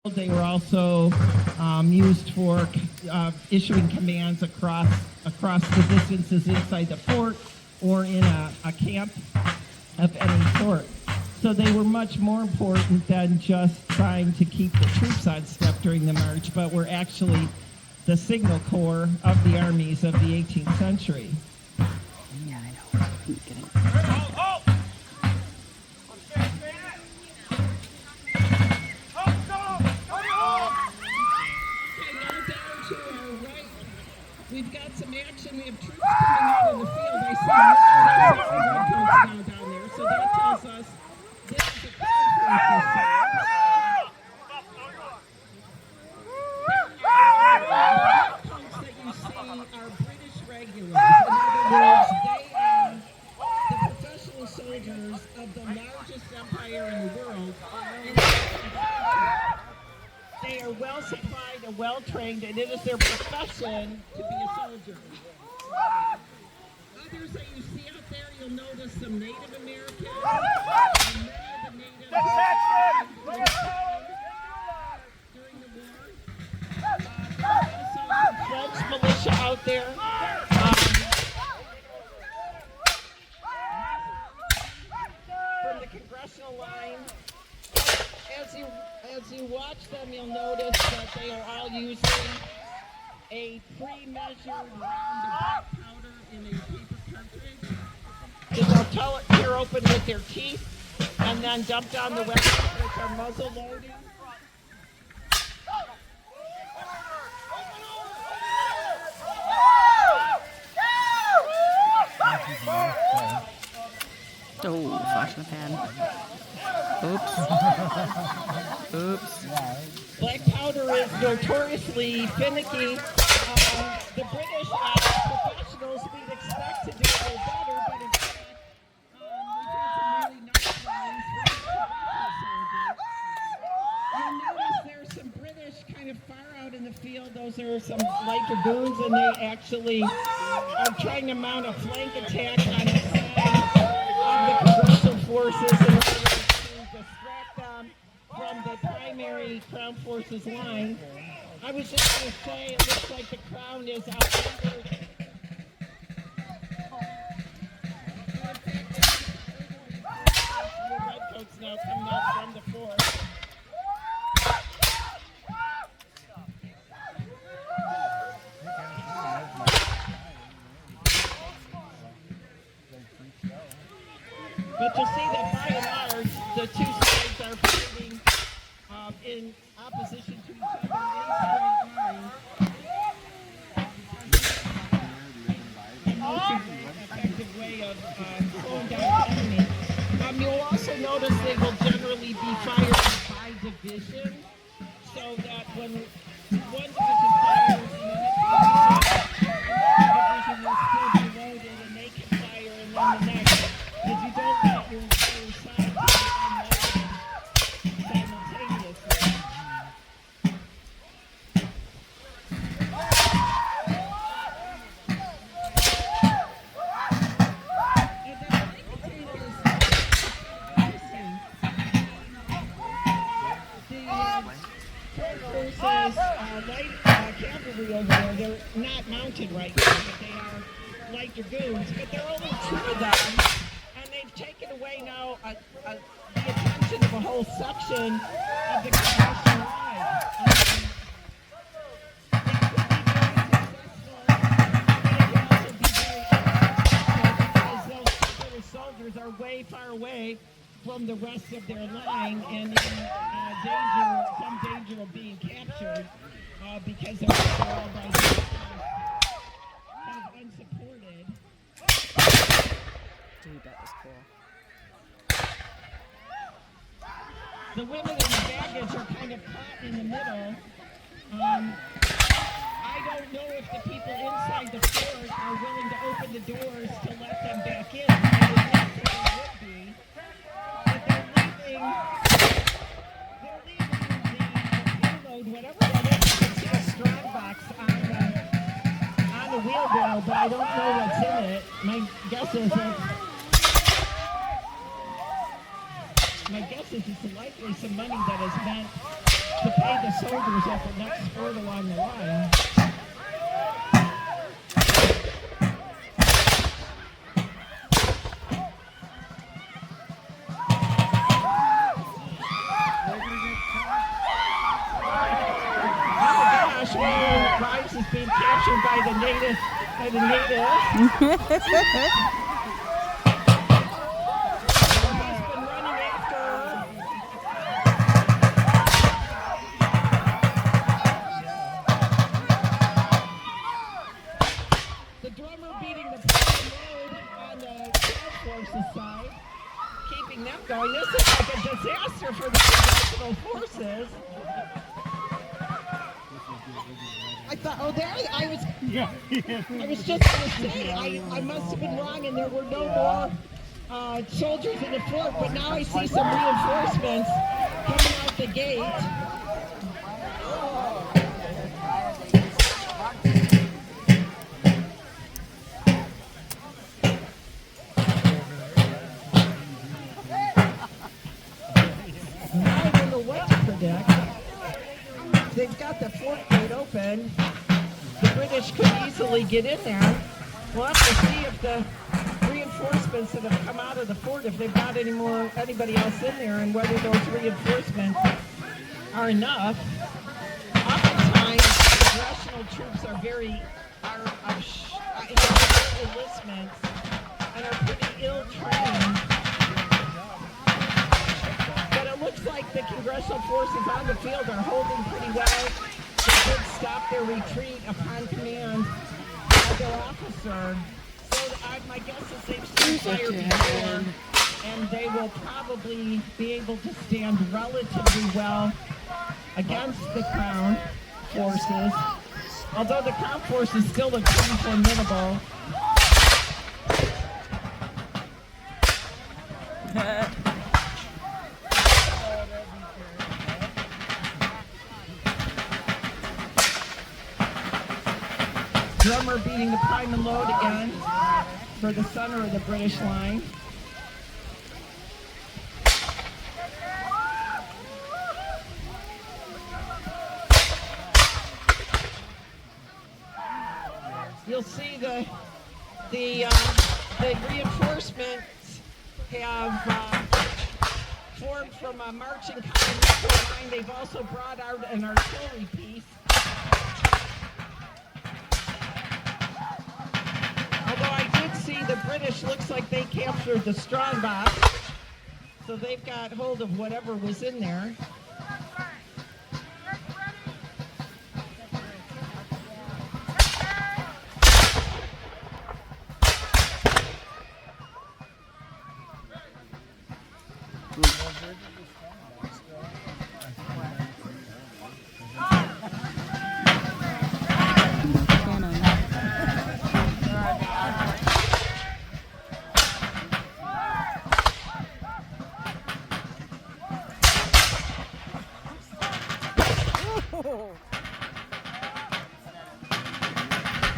They were also used for issuing commands across the distances inside the fort or in a camp of any sort. So they were much more important than just trying to keep the troops on step during the march, but were actually the signal corps of the armies of the 18th century. Yeah, I know. I'm getting... We've got some action. We have troops coming out of the field. I see now down there. So that tells us this is a conference site. The redcoats that you see are British regulars. In other words, they are the professional soldiers of the largest empire in the world. They are well supplied and well trained, and it is their profession to be a soldier. Others that you see out there, you'll notice some Native Americans. And many of the natives during the war. Also some French militia out there. From the congressional line. As you watch them, you'll notice that they are all using a pre-measured round of black powder in a paper cartridge. They'll tear open with their teeth and then dump down the weapons, which are muzzle loading. Oh, flash in the pan. Oops. Oops. Black powder is notoriously finicky. The British professionals we'd expect to do a little better, but in fact, we've had some really nice lines for You'll notice there's some British kind of far out in the field. Those are some light dragoons, and they actually are trying to mount a flank attack on the side of the congressional forces in order to distract them from the primary Crown Forces line. I was just going to say, it looks like the Crown is outnumbered. The redcoats now coming out from the fort. But you'll see that by and large, the two sides are fighting in opposition to each other in straight lines. A most effective way of slowing down the enemy. You'll also notice they will generally be fired by division, so that when one division fires, the division will still be loaded and they can fire, and then the next. Because you don't let your entire side be unloaded simultaneously. And then I can tell you this interesting. The Crown Forces light cavalry over there, they're not mounted right now, but they are light dragoons, but there are only two of them. They've taken away now the attention of a whole section of the congressional line. Because those British soldiers are way far away from the rest of their line and in some danger of being captured because they're all by kind of unsupported. Dude, that was cool. The women and the baggage are kind of caught in the middle. I don't know if the people inside the fort are willing to open the doors to let them back in. I would think they would be. But they're leaving the payload, whatever that is. You can see a strong box on the wheelbarrow, but I don't know what's in it. My guess is it's likely some money that is meant to pay the soldiers at the next fort along the line. Gosh, well, Meigs is being captured by the natives. He's been running after her. The drummer beating the load on the crowd forces side, keeping them going. This is like a disaster for the professional forces. I thought, oh, there I was. Yeah. I was just going to say, I must have been wrong, and there were no more soldiers in the fort. But now I see some reinforcements coming out the gate. Now I don't know what to predict. They've got the fort gate open. The British could easily get in there. We'll have to see if the reinforcements that have come out of the fort, if they've got anybody else in there, and whether those reinforcements are enough. Oftentimes, congressional troops are enlistments and are pretty ill-trained. But it looks like the congressional forces on the field are holding pretty well. They did stop their retreat upon command of their officer. So my guess is they've seen fire before, and they will probably be able to stand relatively well against the Crown forces. Although the Crown forces still look pretty formidable. Drummer beating the prime and load again for the center of the British line. You'll see the reinforcements have formed from a marching line. They've also brought out an artillery piece. Although I did see the British, looks like they captured the strong box. So they've got hold of whatever was in there.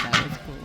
That was cool.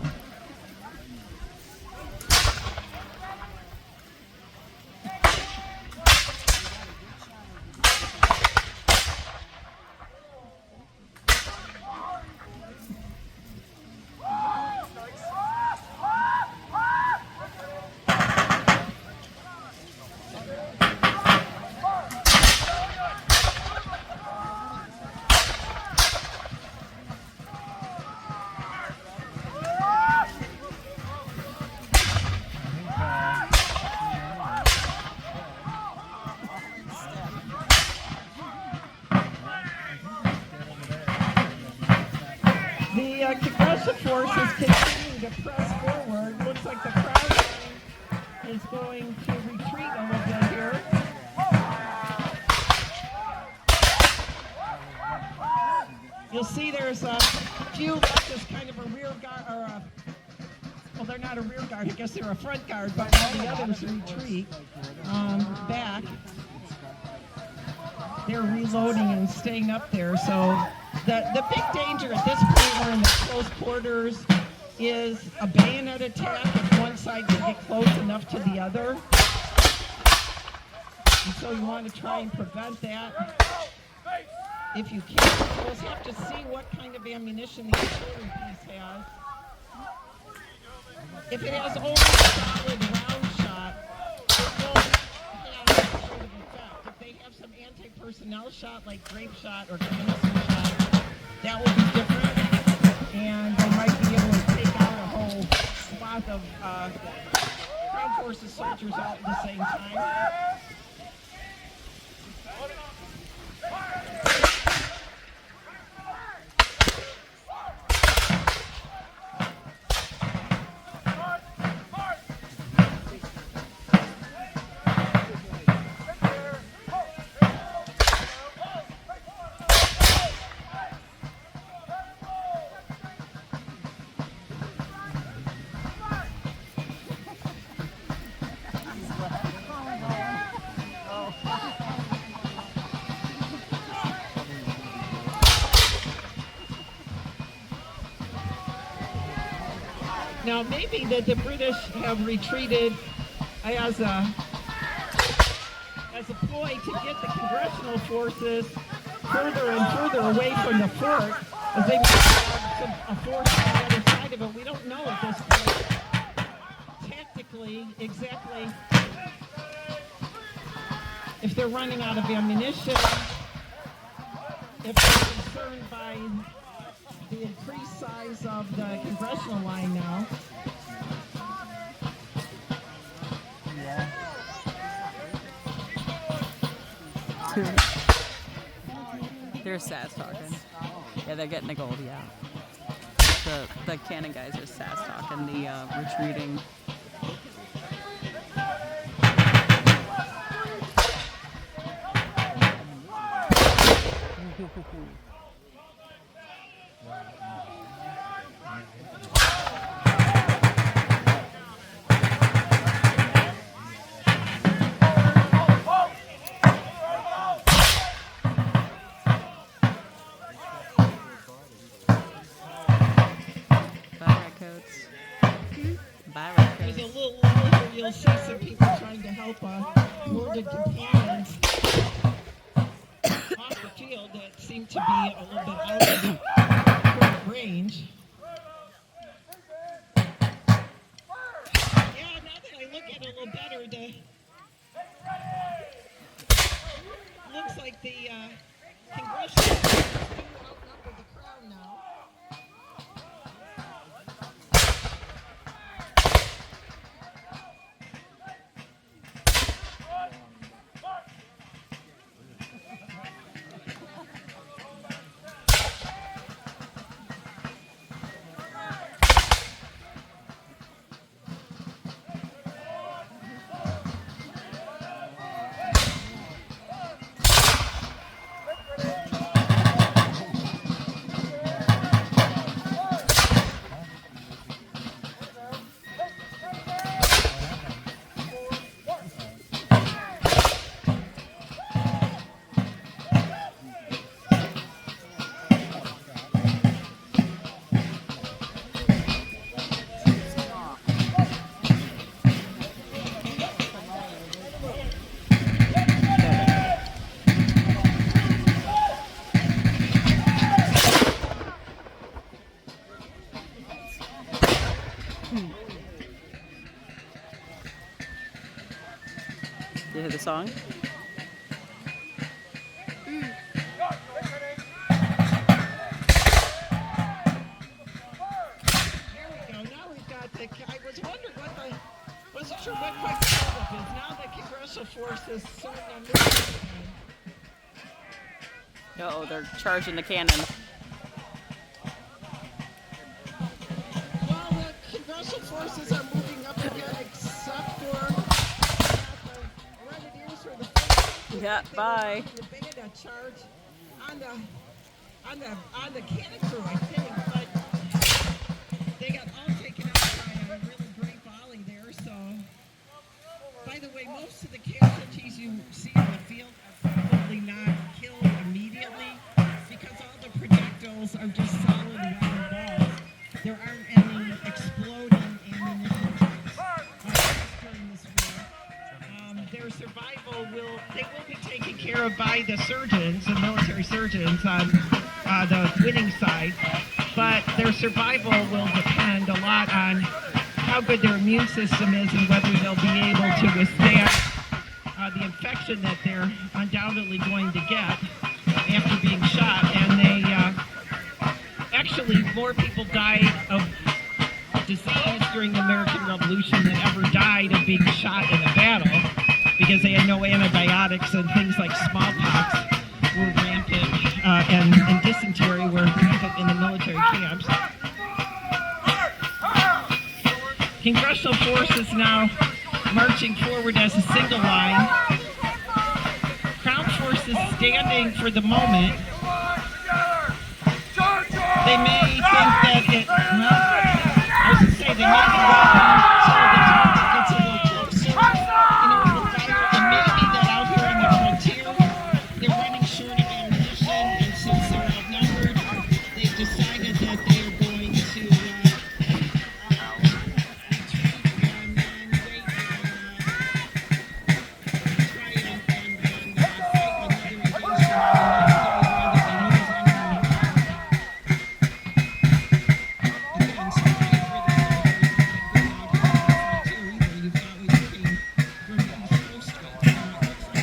The Congressional forces continue to press forward. Looks like the crowd line is going to retreat a little bit here. You'll see there's a few left as kind of a rear guard, well, they're not a rear guard, I guess they're a front guard, but all the others retreat back. They're reloading and staying up there, so the big danger at this point, we're in the close quarters, is a bayonet attack if one side can get close enough to the other. And so you want to try and prevent that. if you can. We'll have to see what kind of ammunition the artillery piece has. If it has only a solid round shot, it won't have that sort of effect. If they have some anti-personnel shot, like grape shot or canister shot, that will be different. And they might be able to take out a whole swath of Ground Forces soldiers all at the same time. Now, maybe that the British have retreated as a ploy to get the congressional forces further and further away from the fort, as they have a force on the other side of it. We don't know at this point tactically exactly if they're running out of ammunition, if they're concerned by the increased size of the congressional line now. They're sass talking. Yeah, they're getting the gold, yeah. The cannon guys are sass talking, the retreating. There's a little where you'll see some people trying to help wounded companions off the field that seem to be a little bit out of range. Yeah, now that I look at it a little better, looks like the congressional outnumber the crowd now. You hear the song? Wasn't sure what quite the holdup is. Now the congressional forces starting to move. Uh-oh, they're charging the cannon. Well, the congressional forces are moving up again, except for the Grenadiers for the first. Yeah, bye. They had a charge on the cannon crew, I think, but they got all taken out by a really great volley there. So, by the way, most of the casualties you see in the field are probably not killed immediately because all the projectiles are just solid round balls. There aren't any exploding ammunition during this war. Their survival will be taken care of by the surgeons, the military surgeons on the winning side, but their survival will depend a lot on how good their immune system is and whether they'll be able to withstand the infection that they're undoubtedly going to get after being shot. And they actually, more people died of disease during the American Revolution than ever died of being shot in a battle, because they had no antibiotics, and things like smallpox were rampant, and dysentery were rampant in the military camps. Congressional forces now marching forward as a single line. Crown forces standing for the moment. They may